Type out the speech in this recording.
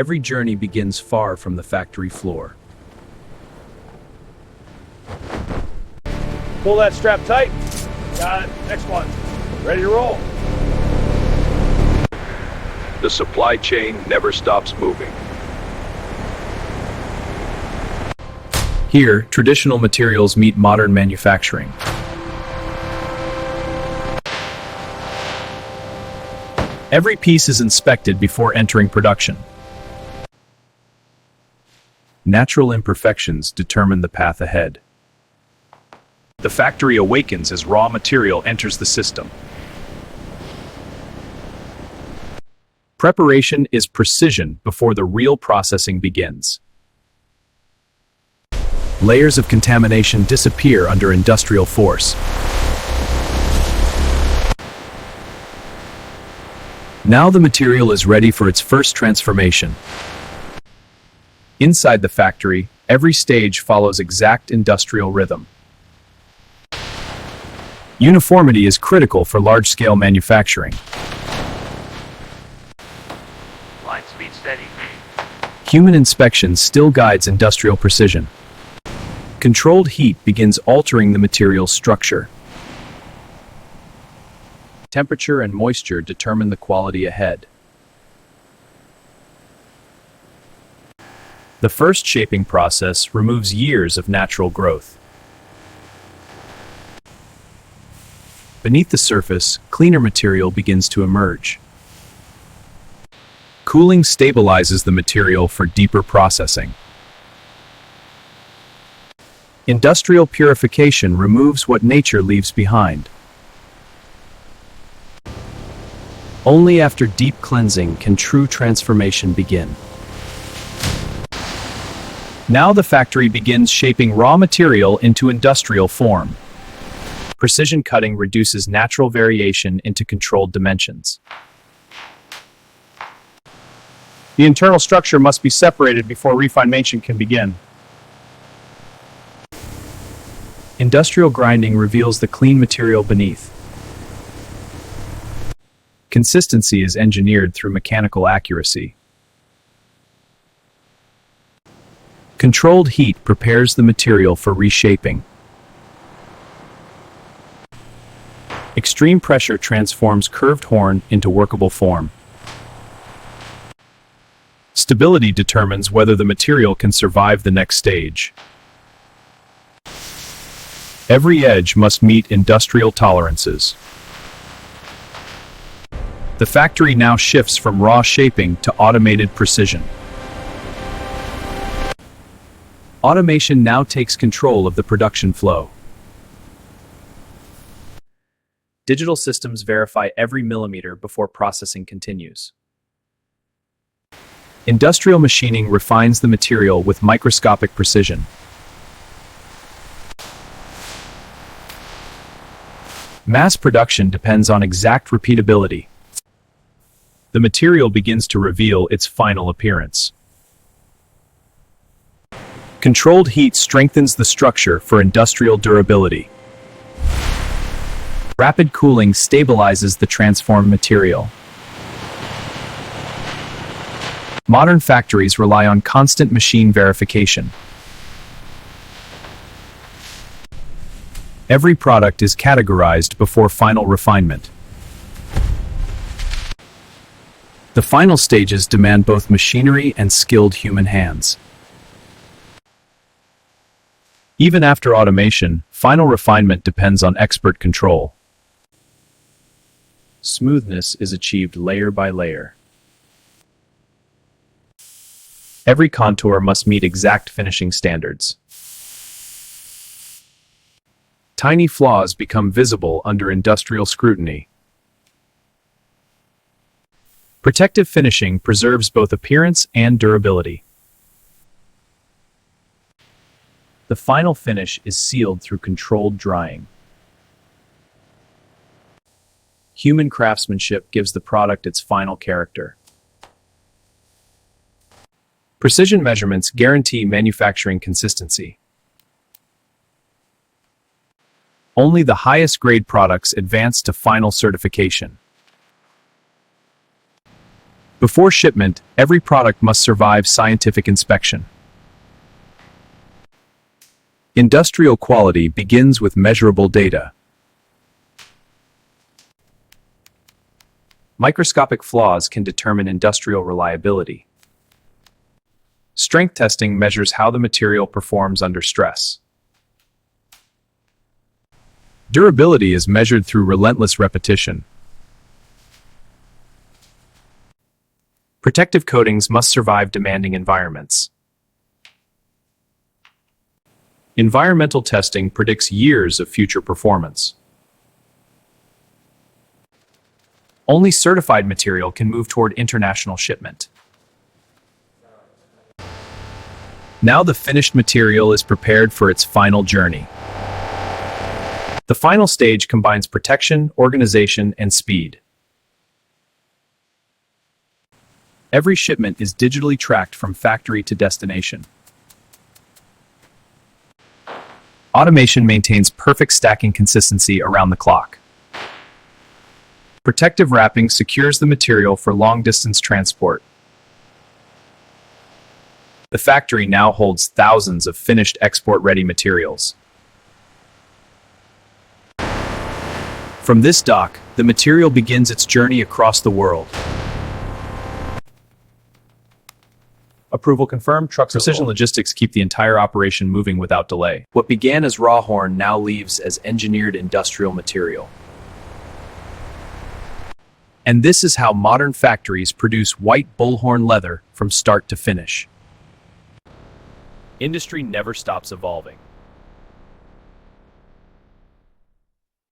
Every journey begins far from the factory floor. Pull that strap tight. Got it. Next one. Ready to roll. The supply chain never stops moving. Here, traditional materials meet modern manufacturing. Every piece is inspected before entering production. Natural imperfections determine the path ahead. The factory awakens as raw material enters the system. Preparation is precision before the real processing begins. Layers of contamination disappear under industrial force. Now the material is ready for its first transformation. Inside the factory, every stage follows exact industrial rhythm. Uniformity is critical for large-scale manufacturing. Line speed steady. Human inspection still guides industrial precision. Controlled heat begins altering the material's structure. Temperature and moisture determine the quality ahead. The first shaping process removes years of natural growth. Beneath the surface, cleaner material begins to emerge. Cooling stabilizes the material for deeper processing. Industrial purification removes what nature leaves behind. Only after deep cleansing can true transformation begin. Now the factory begins shaping raw material into industrial form. Precision cutting reduces natural variation into controlled dimensions. The internal structure must be separated before refinement can begin. Industrial grinding reveals the clean material beneath. Consistency is engineered through mechanical accuracy. Controlled heat prepares the material for reshaping. Extreme pressure transforms curved horn into workable form. Stability determines whether the material can survive the next stage. Every edge must meet industrial tolerances. The factory now shifts from raw shaping to automated precision. Automation now takes control of the production flow. Digital systems verify every millimeter before processing continues. Industrial machining refines the material with microscopic precision. Mass production depends on exact repeatability. The material begins to reveal its final appearance. Controlled heat strengthens the structure for industrial durability. Rapid cooling stabilizes the transformed material. Modern factories rely on constant machine verification. Every product is categorized before final refinement. The final stages demand both machinery and skilled human hands. Even after automation, final refinement depends on expert control. Smoothness is achieved layer by layer. Every contour must meet exact finishing standards. Tiny flaws become visible under industrial scrutiny. Protective finishing preserves both appearance and durability. The final finish is sealed through controlled drying. Human craftsmanship gives the product its final character. Precision measurements guarantee manufacturing consistency. Only the highest grade products advance to final certification. Before shipment, every product must survive scientific inspection. Industrial quality begins with measurable data. Microscopic flaws can determine industrial reliability. Strength testing measures how the material performs under stress. Durability is measured through relentless repetition. Protective coatings must survive demanding environments. Environmental testing predicts years of future performance. Only certified material can move toward international shipment. Now the finished material is prepared for its final journey. The final stage combines protection, organization, and speed. Every shipment is digitally tracked from factory to destination. Automation maintains perfect stacking consistency around the clock. Protective wrapping secures the material for long-distance transport. The factory now holds thousands of finished export-ready materials. From this dock, the material begins its journey across the world. Approval confirmed. Trucks Precision logistics keep the entire operation moving without delay. What began as raw horn now leaves as engineered industrial material. And this is how modern factories produce white bullhorn leather from start to finish. Industry never stops evolving.